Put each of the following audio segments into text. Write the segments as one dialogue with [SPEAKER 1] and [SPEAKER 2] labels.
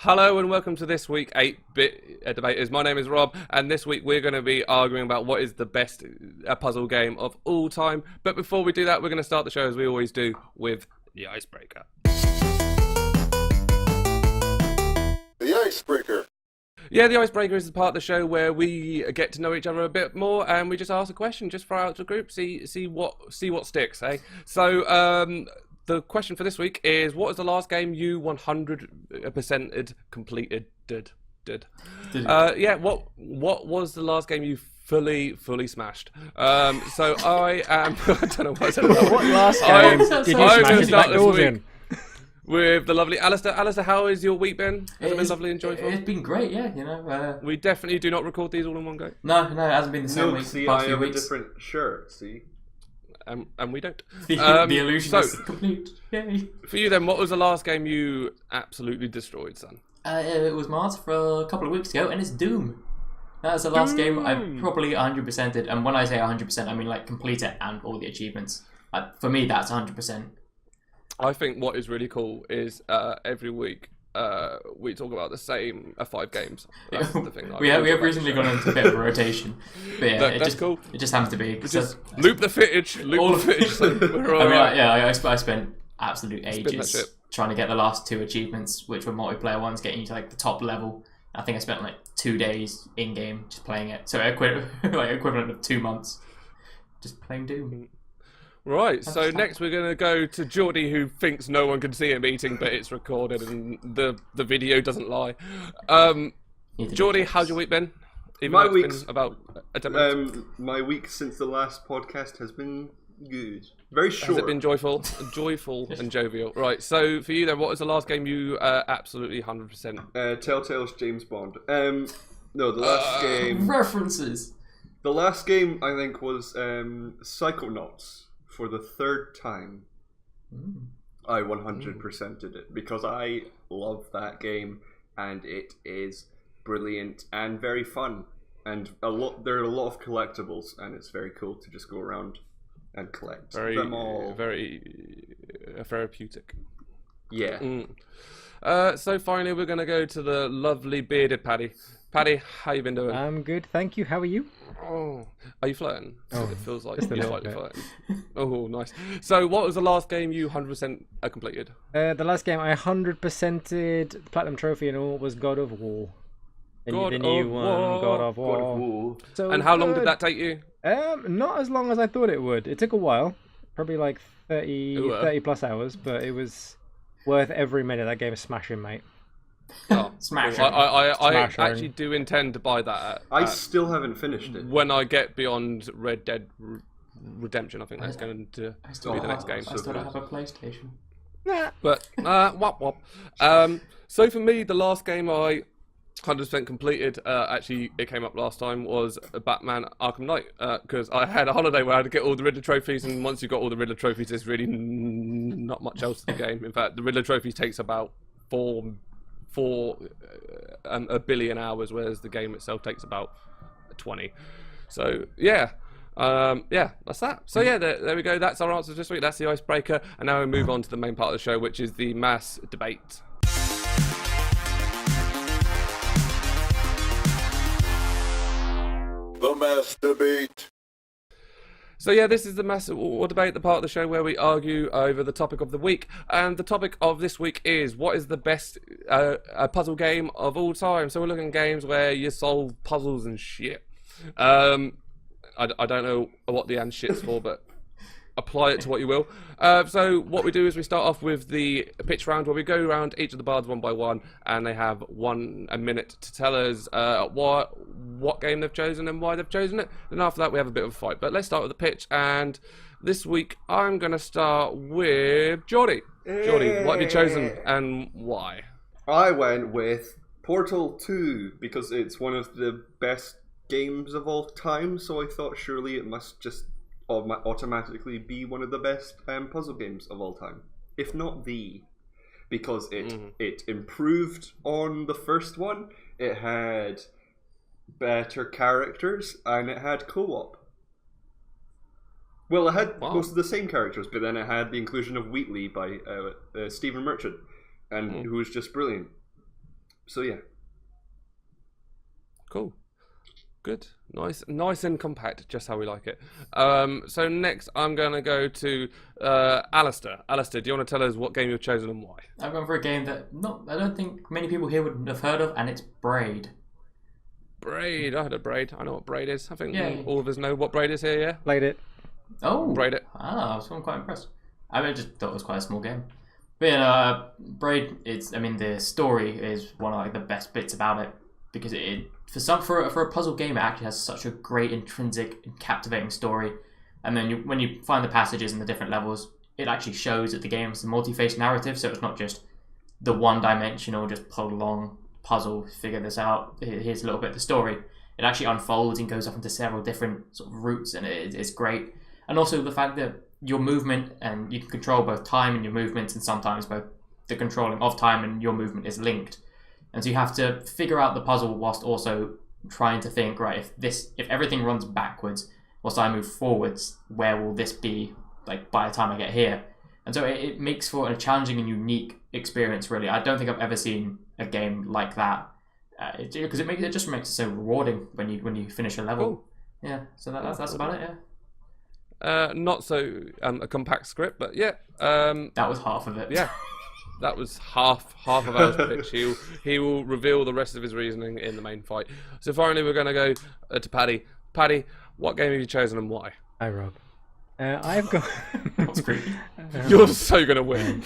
[SPEAKER 1] Hello and welcome to this week 8-Bit Debaters. My name is Rob, and this week we're going to be arguing about what is the best puzzle game of all time. But before we do that, we're going to start the show as we always do with the icebreaker.
[SPEAKER 2] The icebreaker.
[SPEAKER 1] Yeah, the icebreaker is the part of the show where we get to know each other a bit more, and we just ask a question, just throw out to the group, see what sticks, eh? So, the question for this week is: what was the last game you 100%ed completed? What was the last game you fully smashed? So I am. I don't know what I said.
[SPEAKER 3] What last game did you smash it back doors in?
[SPEAKER 1] With the lovely Alistair. Alistair, how has your week been? Has it been lovely and joyful?
[SPEAKER 4] It's been great, yeah. You know,
[SPEAKER 1] we definitely do not record these all in one go.
[SPEAKER 4] No, it hasn't been the same week.
[SPEAKER 2] See,
[SPEAKER 4] past
[SPEAKER 2] I
[SPEAKER 4] few
[SPEAKER 2] have a
[SPEAKER 4] weeks.
[SPEAKER 2] different shirt. See,
[SPEAKER 1] and we don't.
[SPEAKER 4] The illusion is complete. Yay.
[SPEAKER 1] For you then, what was the last game you absolutely destroyed, son?
[SPEAKER 4] It was Mars for a couple of weeks ago, and it's Doom. That's the last game I probably 100%ed, and when I say 100%, I mean like complete it and all the achievements. For me, that's 100%.
[SPEAKER 1] I think what is really cool is every week we talk about the same 5 games. That's the thing.
[SPEAKER 4] we have recently gone into a bit of a rotation. But yeah,
[SPEAKER 1] that's cool.
[SPEAKER 4] It just happens to be.
[SPEAKER 1] Just loop the footage. Loop the footage. So we're all right.
[SPEAKER 4] I spent absolute ages trying to get the last 2 achievements, which were multiplayer ones, getting you to like the top level. I think I spent like 2 days in game just playing it. So equivalent of 2 months just playing Doom.
[SPEAKER 1] Right, so next we're going to go to Geordie, who thinks no one can see him eating, but it's recorded and the video doesn't lie. Geordie, how's your week been?
[SPEAKER 2] My week's
[SPEAKER 1] been about a 10 minutes.
[SPEAKER 2] my week since the last podcast has been good. Very short.
[SPEAKER 1] Has it been joyful and jovial? Right, so for you then, what was the last game you absolutely 100%?
[SPEAKER 2] Telltale's James Bond. No, the last game.
[SPEAKER 4] References.
[SPEAKER 2] The last game I think was Psychonauts. For the 3rd time, I 100%ed it because I love that game and it is brilliant and very fun, and there are a lot of collectibles, and it's very cool to just go around and collect them all.
[SPEAKER 1] Very therapeutic.
[SPEAKER 2] Yeah.
[SPEAKER 1] So finally, we're going to go to the lovely bearded Paddy. Paddy, how you been doing?
[SPEAKER 3] I'm good, thank you. How are you?
[SPEAKER 1] Oh, are you flirting?
[SPEAKER 3] Oh,
[SPEAKER 1] it feels like
[SPEAKER 3] just a
[SPEAKER 1] you're
[SPEAKER 3] little
[SPEAKER 1] slightly
[SPEAKER 3] bit.
[SPEAKER 1] flirting. Oh, nice. So, what was the last game you 100% completed?
[SPEAKER 3] The last game I 100%ed Platinum Trophy and all was God of War.
[SPEAKER 1] God
[SPEAKER 3] the new
[SPEAKER 1] of
[SPEAKER 3] one,
[SPEAKER 1] War.
[SPEAKER 3] God of War.
[SPEAKER 2] God of War.
[SPEAKER 3] So
[SPEAKER 1] And how long
[SPEAKER 3] good.
[SPEAKER 1] did that take you?
[SPEAKER 3] Not as long as I thought it would. It took a while, probably like 30 plus hours, but it was worth every minute. That game is smashing, mate.
[SPEAKER 1] Oh,
[SPEAKER 4] Smash.
[SPEAKER 1] I
[SPEAKER 3] Smash
[SPEAKER 1] actually do intend to buy that.
[SPEAKER 2] I still haven't finished it.
[SPEAKER 1] When I get beyond Red Dead Redemption, I think that's going to be the next game.
[SPEAKER 4] I still don't have a PlayStation.
[SPEAKER 1] But wop wop. So for me, the last game I 100% completed, actually it came up last time, was Batman Arkham Knight, because I had a holiday where I had to get all the Riddler trophies, and once you got all the Riddler trophies, there's really not much else to the game. In fact, the Riddler trophies takes about 4 a billion hours, whereas the game itself takes about 20. So yeah, that's that. So yeah, there we go. That's our answers this week. That's the icebreaker, and now we move on to the main part of the show, which is the mass debate.
[SPEAKER 2] The mass debate.
[SPEAKER 1] So yeah, this is the mass debate, the part of the show where we argue over the topic of the week. And the topic of this week is, what is the best puzzle game of all time? So we're looking at games where you solve puzzles and shit. I don't know what the and shit's for, but apply it to what you will. So what we do is we start off with the pitch round, where we go around each of the bards one by one, and they have a minute to tell us what game they've chosen and why they've chosen it. And after that, we have a bit of a fight. But let's start with the pitch. And this week, I'm going to start with Geordie. Geordie, what have you chosen and why?
[SPEAKER 2] I went with Portal 2 because it's one of the best games of all time. So I thought surely it must just automatically be one of the best puzzle games of all time, if not the, because it improved on the first one. It had better characters and it had co-op. Well, it had most of the same characters, but then it had the inclusion of Wheatley by Stephen Merchant, and who was just brilliant. So yeah.
[SPEAKER 1] Cool. Good. Nice and compact, just how we like it. So next I'm going to go to Alistair. Alistair, do you want to tell us what game you've chosen and why?
[SPEAKER 4] I've gone for a game that I don't think many people here would have heard of, and it's Braid.
[SPEAKER 1] Braid. I heard of Braid. I know what Braid is. I think all of us know what Braid is here, yeah?
[SPEAKER 3] Played it.
[SPEAKER 4] Oh.
[SPEAKER 1] Braid it.
[SPEAKER 4] I was quite impressed. I just thought it was quite a small game. But yeah, Braid, the story is one of the best bits about it, because for a puzzle game, it actually has such a great intrinsic and captivating story. And then when you find the passages and the different levels, it actually shows that the game is a multi-phase narrative, so it's not just the one-dimensional, just pull along puzzle, figure this out, here's a little bit of the story. It actually unfolds and goes off into several different sort of routes, and it's great. And also the fact that your movement, and you can control both time and your movements, and sometimes both the controlling of time and your movement is linked. And so you have to figure out the puzzle whilst also trying to think, right, if everything runs backwards whilst I move forwards, where will this be by the time I get here? And so it makes for a challenging and unique experience, really. I don't think I've ever seen a game like that, because it just makes it so rewarding when you finish a level.
[SPEAKER 1] Cool.
[SPEAKER 4] Yeah, so that's about it. Yeah.
[SPEAKER 1] Not so a compact script, but yeah.
[SPEAKER 4] That was half of it.
[SPEAKER 1] Yeah. That was half of our pitch. He will reveal the rest of his reasoning in the main fight. So finally, we're going to go to Paddy. Paddy, what game have you chosen and why?
[SPEAKER 3] Hi, Rob. I've got.
[SPEAKER 4] That's creepy.
[SPEAKER 1] You're so going to win.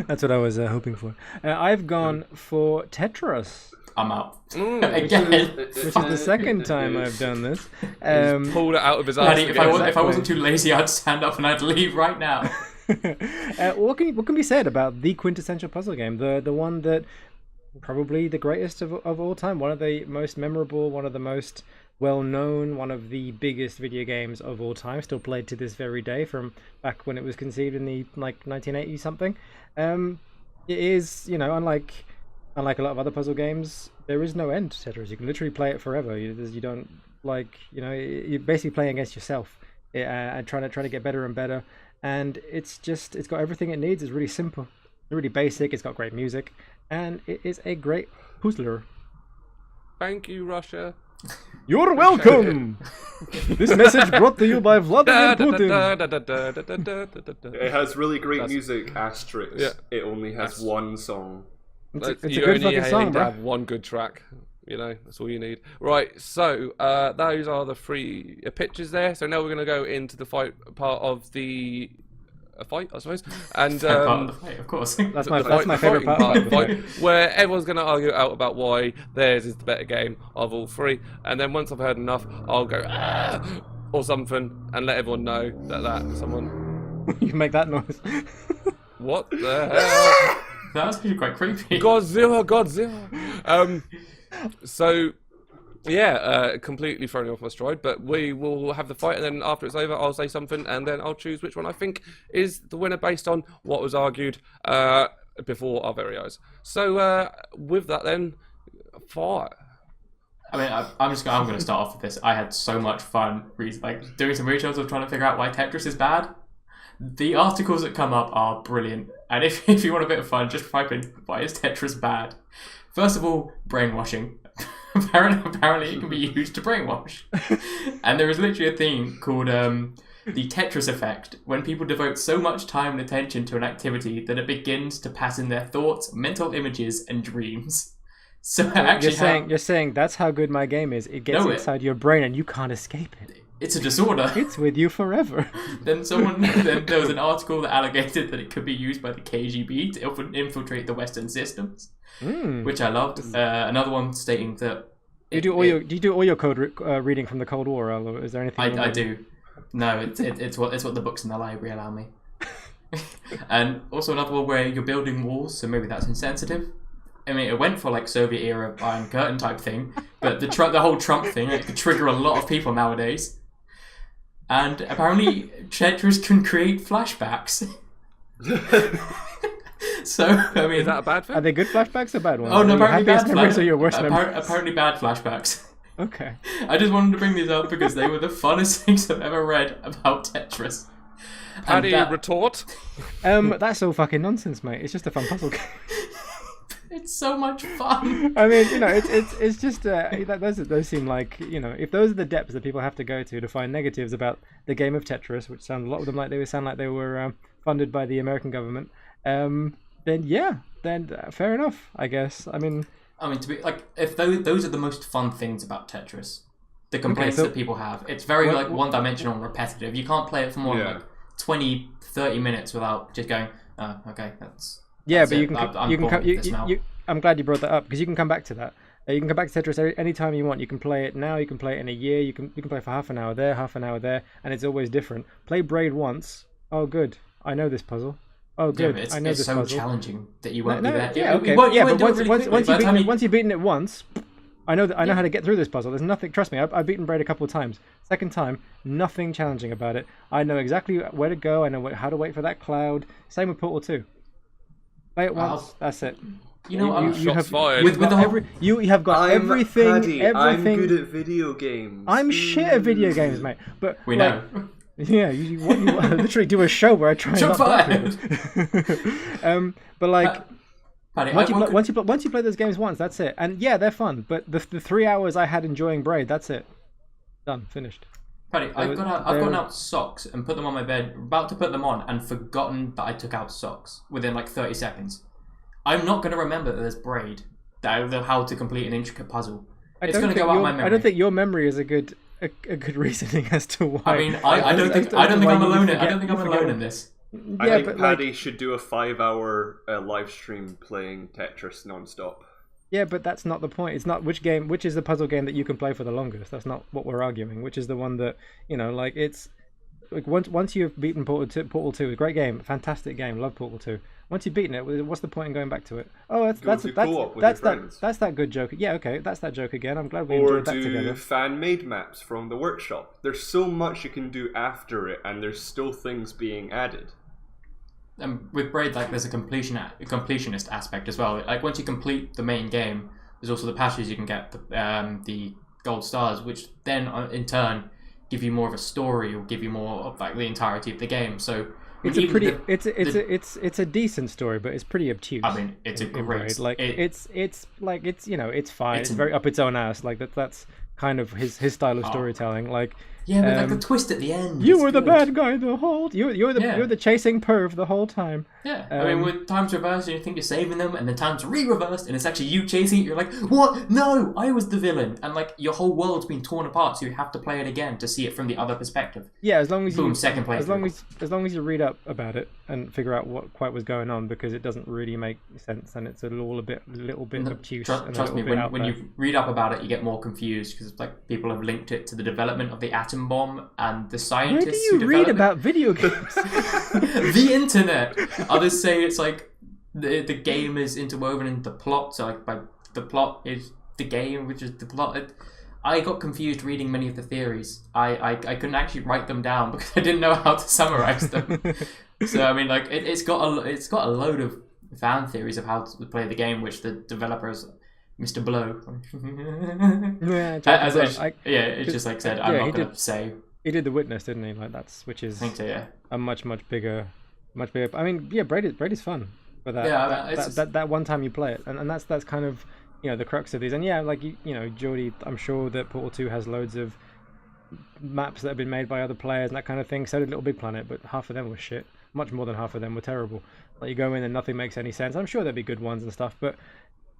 [SPEAKER 3] That's what I was hoping for. I've gone for Tetris.
[SPEAKER 4] I'm out. Again.
[SPEAKER 3] Which is the second time I've done this.
[SPEAKER 1] He's pulled it out of his ass.
[SPEAKER 4] Paddy, if I wasn't too lazy, I'd stand up and I'd leave right now.
[SPEAKER 3] What can be said about the quintessential puzzle game, the one that probably the greatest of all time, one of the most memorable, one of the most well known, one of the biggest video games of all time, still played to this very day from back when it was conceived in the 1980 something. It is, unlike a lot of other puzzle games, there is no end to Tetris. You can literally play it forever. You don't you're basically playing against yourself and trying to get better and better. And it's got everything it needs. It's really simple, really basic. It's got great music, and it is a great puzzler.
[SPEAKER 1] Thank you, Russia.
[SPEAKER 3] You're welcome. This message brought to you by Vladimir Putin.
[SPEAKER 2] It has really great music. Asterisk. Yeah. It only has one song.
[SPEAKER 3] It's a good fucking song, bro.
[SPEAKER 1] Have one good track. That's all you need. Right, so those are the three pitches there. So now we're going to go into the fight part of the fight, I suppose. And
[SPEAKER 4] part of the fight, of course.
[SPEAKER 3] That's my favourite part of the fight.
[SPEAKER 1] Where everyone's going to argue out about why theirs is the better game of all three. And then once I've heard enough, I'll go or something and let everyone know that someone...
[SPEAKER 3] You can make that noise.
[SPEAKER 1] What the hell?
[SPEAKER 4] That's actually quite creepy.
[SPEAKER 1] Godzilla. So, yeah, completely thrown off my stride, but we will have the fight, and then after it's over, I'll say something, and then I'll choose which one I think is the winner based on what was argued before our very eyes. So, with that then, fight.
[SPEAKER 4] I'm going to start off with this. I had so much fun doing some research of trying to figure out why Tetris is bad. The articles that come up are brilliant, and if you want a bit of fun, just type in, why is Tetris bad? First of all, brainwashing. Apparently it can be used to brainwash. And there is literally a thing called the Tetris effect, when people devote so much time and attention to an activity that it begins to pass in their thoughts, mental images, and dreams. So
[SPEAKER 3] you're saying that's how good my game is. It gets inside your brain and you can't escape it.
[SPEAKER 4] It's a disorder.
[SPEAKER 3] It's with you forever.
[SPEAKER 4] Then there was an article that alleged that it could be used by the KGB to infiltrate the Western systems, which I loved. Another one stating that
[SPEAKER 3] do you do all your code reading from the Cold War, or is there anything?
[SPEAKER 4] I do. No, it's what the books in the library allow me. And also another one where you're building walls, so maybe that's insensitive. It went for Soviet era Iron Curtain type thing, but the whole Trump thing, it could trigger a lot of people nowadays. And apparently Tetris can create flashbacks. So,
[SPEAKER 1] is that a bad thing?
[SPEAKER 3] Are they good flashbacks or bad ones?
[SPEAKER 4] Oh, no, apparently bad
[SPEAKER 3] flashbacks. Or your worst memories?
[SPEAKER 4] Apparently bad flashbacks.
[SPEAKER 3] Okay.
[SPEAKER 4] I just wanted to bring these up because they were the funnest things I've ever read about Tetris.
[SPEAKER 1] How do you retort?
[SPEAKER 3] That's all fucking nonsense, mate. It's just a fun puzzle game.
[SPEAKER 4] It's so much fun.
[SPEAKER 3] I mean, it's just those seem like, if those are the depths that people have to go to find negatives about the game of Tetris, which sound a lot of them like they were funded by the American government, then fair enough, I guess. I mean,
[SPEAKER 4] to be like, if those are the most fun things about Tetris, the complaints that people have, it's very one-dimensional and repetitive. You can't play it for more than like 20, 30 minutes without just going, oh, okay, that's
[SPEAKER 3] but
[SPEAKER 4] it.
[SPEAKER 3] you can I'm glad you brought that up, because you can come back to that. You can come back to Tetris anytime you want. You can play it now. You can play it in a year. You can play for half an hour there, and it's always different. Play Braid once. Oh, good. I know this puzzle. Oh, good. I know this puzzle.
[SPEAKER 4] It's so challenging that you won't be there.
[SPEAKER 3] Yeah, okay. But once you've beaten it once, I know how to get through this puzzle. There's nothing. Trust me, I've beaten Braid a couple of times. Second time, nothing challenging about it. I know exactly where to go. I know how to wait for that cloud. Same with Portal 2. Play it once. That's it.
[SPEAKER 4] You
[SPEAKER 1] shots fired.
[SPEAKER 3] You have got everything.
[SPEAKER 2] Paddy, I'm good at video games.
[SPEAKER 3] I'm shit at video games, mate. But
[SPEAKER 4] we know.
[SPEAKER 3] Yeah, you literally do a show where I try and not but like,
[SPEAKER 4] Paddy,
[SPEAKER 3] once you play those games once, that's it. And yeah, they're fun. But the 3 hours I had enjoying Braid, that's it. Done, finished.
[SPEAKER 4] Paddy, I've gotten out socks and put them on my bed, about to put them on, and forgotten that I took out socks within like 30 seconds. I'm not going to remember that there's Braid, how to complete an intricate puzzle. It's going to go out of my memory.
[SPEAKER 3] I don't think your memory is a good reasoning as to why.
[SPEAKER 4] I mean, I don't think I'm alone. I don't think I'm alone in this.
[SPEAKER 2] I think Paddy should do a 5-hour live stream playing Tetris non-stop.
[SPEAKER 3] Yeah, but that's not the point. It's not which is the puzzle game that you can play for the longest. That's not what we're arguing. Which is the one that, it's like once you've beaten Portal 2, a great game, fantastic game, love Portal 2. Once you've beaten it, what's the point in going back to it? Oh, that's that good joke. Yeah, okay, that's that joke again. I'm glad we enjoyed that together.
[SPEAKER 2] Or do fan-made maps from the workshop. There's so much you can do after it, and there's still things being added.
[SPEAKER 4] And with Braid, like, there's a completionist aspect as well. Like, once you complete the main game, there's also the patches you can get, the gold stars, which then in turn give you more of a story or give you more of like the entirety of the game. So
[SPEAKER 3] it's a decent story, but it's pretty obtuse.
[SPEAKER 4] I mean, it's a great
[SPEAKER 3] like it's fine. It's very up its own ass. Like that's kind of his style of storytelling. Like
[SPEAKER 4] yeah, but like the twist at the end.
[SPEAKER 3] You were the bad guy the whole. You're the chasing perv the whole time.
[SPEAKER 4] Yeah, I mean, with times reversed, you think you're saving them, and then times re-reversed, and it's actually you chasing it. You're like, what? No, I was the villain, and like your whole world's been torn apart, so you have to play it again to see it from the other perspective.
[SPEAKER 3] Yeah, as long as
[SPEAKER 4] second play.
[SPEAKER 3] As long as you read up about it and figure out what quite was going on, because it doesn't really make sense, and it's a little bit obtuse.
[SPEAKER 4] Trust me, when you read up about it, you get more confused because like people have linked it to the development of the atom bomb and the scientists.
[SPEAKER 3] Where do you read about video games?
[SPEAKER 4] The internet. Others say it's like the game is interwoven into the plot. So like by the plot is the game, which is the plot. I got confused reading many of the theories. I couldn't actually write them down because I didn't know how to summarize them. So I mean, like it's got a load of fan theories of how to play the game, which the developers, Mr. Blow, it's just like said. I'm not going to say.
[SPEAKER 3] He did The Witness, didn't he? Like which is
[SPEAKER 4] I think so, yeah.
[SPEAKER 3] A much bigger. I mean, yeah, Braid is fun, but that one time you play it, and that's kind of the crux of these. And yeah, like Geordie, I'm sure that Portal 2 has loads of maps that have been made by other players and that kind of thing. So did Little Big Planet, but half of them were shit. Much more than half of them were terrible. Like you go in and nothing makes any sense. I'm sure there'd be good ones and stuff, but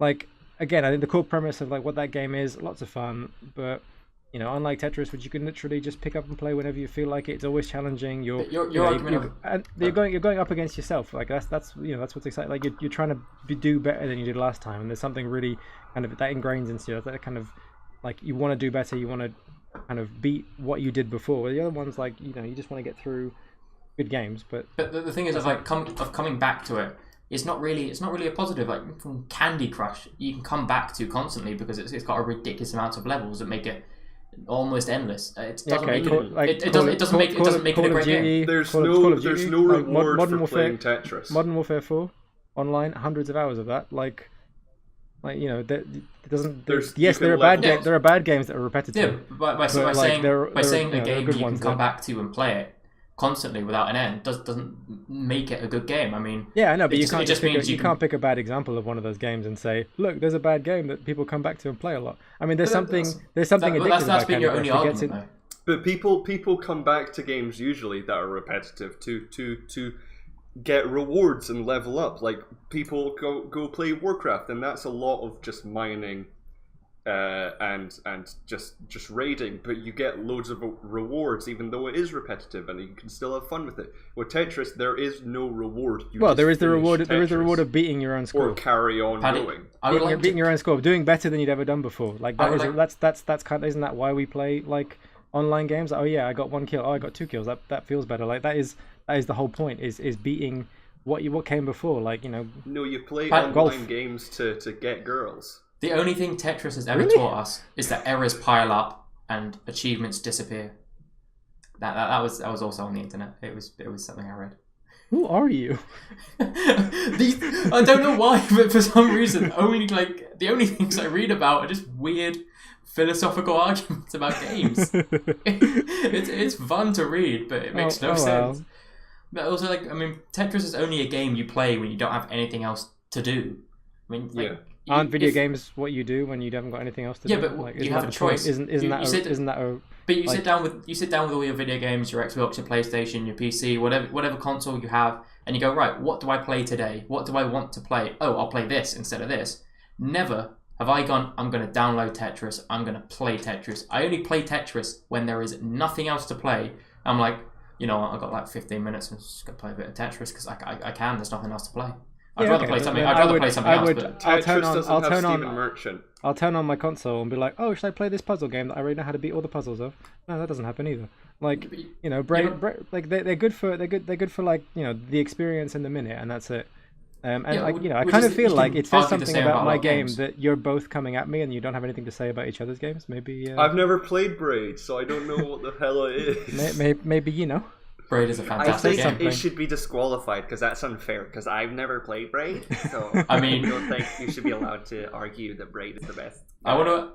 [SPEAKER 3] like again, I think the core premise of like what that game is, lots of fun, but. Unlike Tetris, which you can literally just pick up and play whenever you feel like it. It's always challenging. You're going up against yourself. Like that's what's exciting. Like you're trying to do better than you did last time, and there's something really kind of that ingrains into you. That kind of like you want to do better. You want to kind of beat what you did before. Where the other ones like you just want to get through good games. But
[SPEAKER 4] the thing is of coming back to it. It's not really a positive. Like from Candy Crush, you can come back to constantly because it's got a ridiculous amount of levels that make it almost endless. It doesn't make it a great game.
[SPEAKER 2] There's no reward for playing Tetris.
[SPEAKER 3] Modern Warfare 4 online, hundreds of hours of that. There are bad games that are repetitive.
[SPEAKER 4] Yeah, by saying a game you can come back to and play it, constantly without an end doesn't make it a good game. I mean,
[SPEAKER 3] yeah, I know, but
[SPEAKER 4] it just means
[SPEAKER 3] you can't pick a bad example of one of those games and say, look, there's a bad game that people come back to and play a lot. I mean, there's something addictive
[SPEAKER 4] that's
[SPEAKER 3] about
[SPEAKER 4] been
[SPEAKER 3] kind
[SPEAKER 4] your
[SPEAKER 3] of
[SPEAKER 4] only
[SPEAKER 3] if it gets
[SPEAKER 4] argument,
[SPEAKER 3] in-
[SPEAKER 4] though.
[SPEAKER 2] But people come back to games usually that are repetitive to get rewards and level up. Like people go play Warcraft, and that's a lot of just mining and just raiding, but you get loads of rewards even though it is repetitive, and you can still have fun with it. With Tetris, there is no reward.
[SPEAKER 3] There is the reward. There is the reward of beating your own score,
[SPEAKER 2] or carry on going.
[SPEAKER 3] Beating your own score, doing better than you'd ever done before. Like that's kind of, isn't that why we play like online games? Oh yeah, I got 1 kill. Oh, I got 2 kills. That feels better. Like that is the whole point. Is beating what came before. Like, you know.
[SPEAKER 2] No, you play
[SPEAKER 3] golf.
[SPEAKER 2] online games to get girls.
[SPEAKER 4] The only thing Tetris has ever taught us is that errors pile up and achievements disappear. That was also on the internet. It was something I read.
[SPEAKER 3] Who are you?
[SPEAKER 4] I don't know why, but for some reason, the only things I read about are just weird philosophical arguments about games. It's fun to read, but it makes no sense.
[SPEAKER 3] Well.
[SPEAKER 4] But also, Tetris is only a game you play when you don't have anything else to do. I mean,
[SPEAKER 3] aren't video games what you do when you haven't got anything else to do?
[SPEAKER 4] Yeah, but you have a choice.
[SPEAKER 3] Isn't that a?
[SPEAKER 4] But you sit down with all your video games, your Xbox, your PlayStation, your PC, whatever console you have, and you go, right, what do I play today? What do I want to play? Oh, I'll play this instead of this. Never have I gone, I'm going to download Tetris, I'm going to play Tetris. I only play Tetris when there is nothing else to play. I'm like, you know, I've got like 15 minutes, I'm just going to play a bit of Tetris because I can, there's nothing else to play. I'd rather play something else. But
[SPEAKER 3] I'll turn on my console and be like, oh, should I play this puzzle game that I already know how to beat all the puzzles of? No, that doesn't happen either. Like, you know, like they're good for like, you know, the experience in the minute, and that's it. I kind of feel like it says something about my game that you're both coming at me and you don't have anything to say about each other's games. Maybe
[SPEAKER 2] I've never played Braid, so I don't know what the hell it is.
[SPEAKER 3] Maybe you know.
[SPEAKER 4] Braid is a fantastic game.
[SPEAKER 2] I think it should be disqualified because that's unfair. Because I've never played Braid, so
[SPEAKER 4] I don't
[SPEAKER 2] think you should be allowed to argue that Braid is the best.
[SPEAKER 4] I want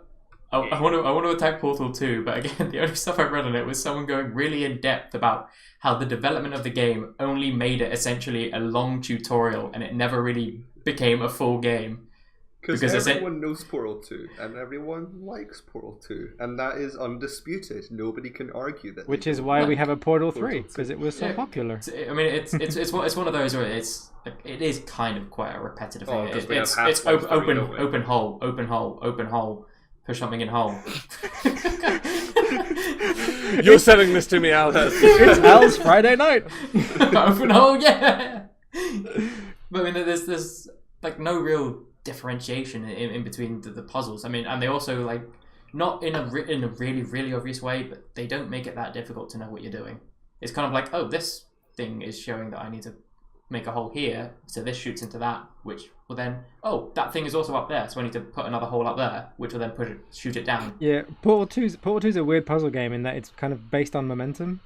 [SPEAKER 4] to attack Portal 2, but again, the only stuff I read on it was someone going really in depth about how the development of the game only made it essentially a long tutorial, and it never really became a full game.
[SPEAKER 2] Because everyone knows Portal 2, and everyone likes Portal 2, and that is undisputed. Nobody can argue that.
[SPEAKER 3] Which is why we have a Portal 3, because it was so popular.
[SPEAKER 4] I mean, it's one of those where it is kind of quite a repetitive thing. It's open hole, push something in hole.
[SPEAKER 1] You're selling this to me, Al.
[SPEAKER 3] It's Al's Friday night.
[SPEAKER 4] Open hole, yeah. But I mean, there's like no real differentiation in between the puzzles. I mean, and they also like not in a really really obvious way, but they don't make it that difficult to know what you're doing. It's kind of like, oh, this thing is showing that I need to make a hole here, so this shoots into that, which will then, oh, that thing is also up there, so I need to put another hole up there, which will then shoot it down.
[SPEAKER 3] Yeah, Portal 2's a weird puzzle game in that it's kind of based on momentum.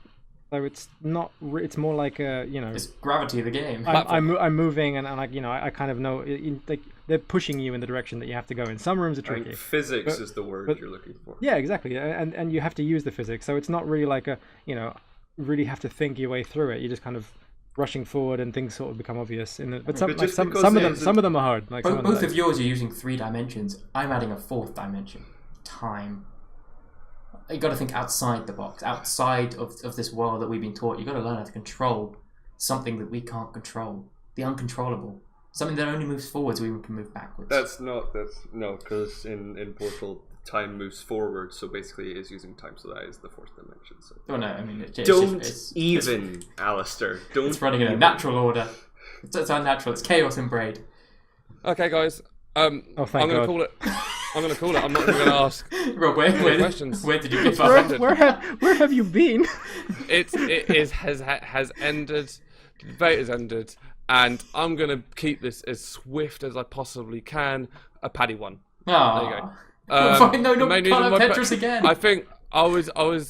[SPEAKER 3] So it's not. It's more like a, you know.
[SPEAKER 4] It's gravity of the game.
[SPEAKER 3] I'm moving, and like, you know, I kind of know. Like they're pushing you in the direction that you have to go in. Some rooms are tricky.
[SPEAKER 2] Physics is the word you're looking for.
[SPEAKER 3] Yeah, exactly. And you have to use the physics. So it's not really like a, you know, really have to think your way through it. You're just kind of rushing forward, and things sort of become obvious. But some of them are hard. Like
[SPEAKER 4] both of yours are using 3 dimensions. I'm adding a 4th dimension. Time. You got to think outside the box, outside of this world that we've been taught. You got to learn how to control something that we can't control, the uncontrollable, something that only moves forwards. We can move backwards.
[SPEAKER 2] That's no, because in Portal, time moves forward, so basically it is using time, so that is the 4th dimension. So.
[SPEAKER 4] Oh no, I mean,
[SPEAKER 2] Alistair. Don't.
[SPEAKER 4] It's running in a natural order. It's unnatural. It's chaos in Braid.
[SPEAKER 1] Okay, guys. I'm going to call it. I'm going to call it. I'm not even going to ask.
[SPEAKER 4] Rob, where did you give
[SPEAKER 3] up? Where have you been?
[SPEAKER 1] It has ended. The debate has ended, and I'm going to keep this as swift as I possibly can. A Paddy one.
[SPEAKER 4] Oh.
[SPEAKER 1] There you go.
[SPEAKER 4] Can't have Tetris again.
[SPEAKER 1] I think I was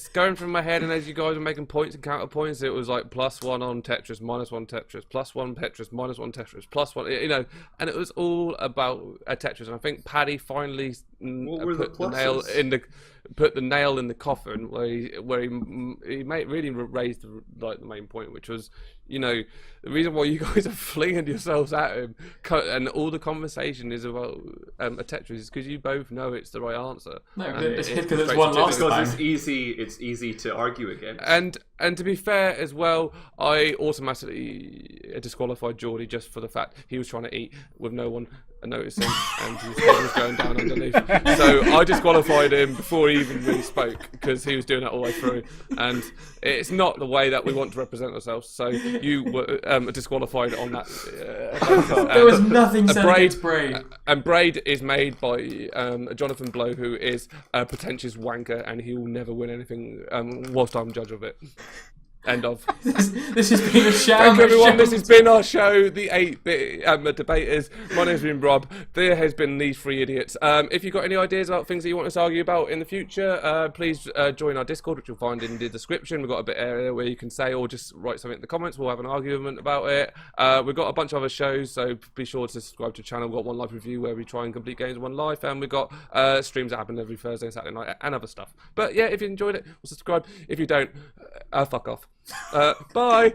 [SPEAKER 1] going through my head, and as you guys were making points and counterpoints, it was like +1 on Tetris, -1 Tetris, +1 Tetris, -1 Tetris, +1. You know, and it was all about a Tetris. And I think Paddy finally put the nail in the. put the nail in the coffin where he really raised the main point, which was, you know, the reason why you guys are flinging yourselves at him and all the conversation is about a Tetris is because you both know it's the right answer.
[SPEAKER 4] No,
[SPEAKER 1] it's
[SPEAKER 4] because it's one last time.
[SPEAKER 2] Because it's easy to argue against.
[SPEAKER 1] And to be fair as well, I automatically disqualified Geordie just for the fact he was trying to eat with no one noticing and his head was going down underneath. So I disqualified him before he even really spoke because he was doing it all the way through. And it's not the way that we want to represent ourselves. So you were disqualified on that basis.
[SPEAKER 4] There was nothing said against Braid.
[SPEAKER 1] And Braid is made by Jonathan Blow, who is a pretentious wanker, and he will never win anything whilst I'm judge of it. End of.
[SPEAKER 4] This has been a shout.
[SPEAKER 1] Thank you, everyone. This has been our show, the 8-bit debaters. My name's been Rob. There has been these three idiots. If you've got any ideas about things that you want us to argue about in the future, please join our Discord, which you'll find in the description. We've got a bit area where you can say or just write something in the comments. We'll have an argument about it. We've got a bunch of other shows, so be sure to subscribe to the channel. We've got One Life Review where we try and complete games in one life, and we've got streams that happen every Thursday and Saturday night and other stuff. But yeah, if you enjoyed it, subscribe. If you don't, fuck off. Bye.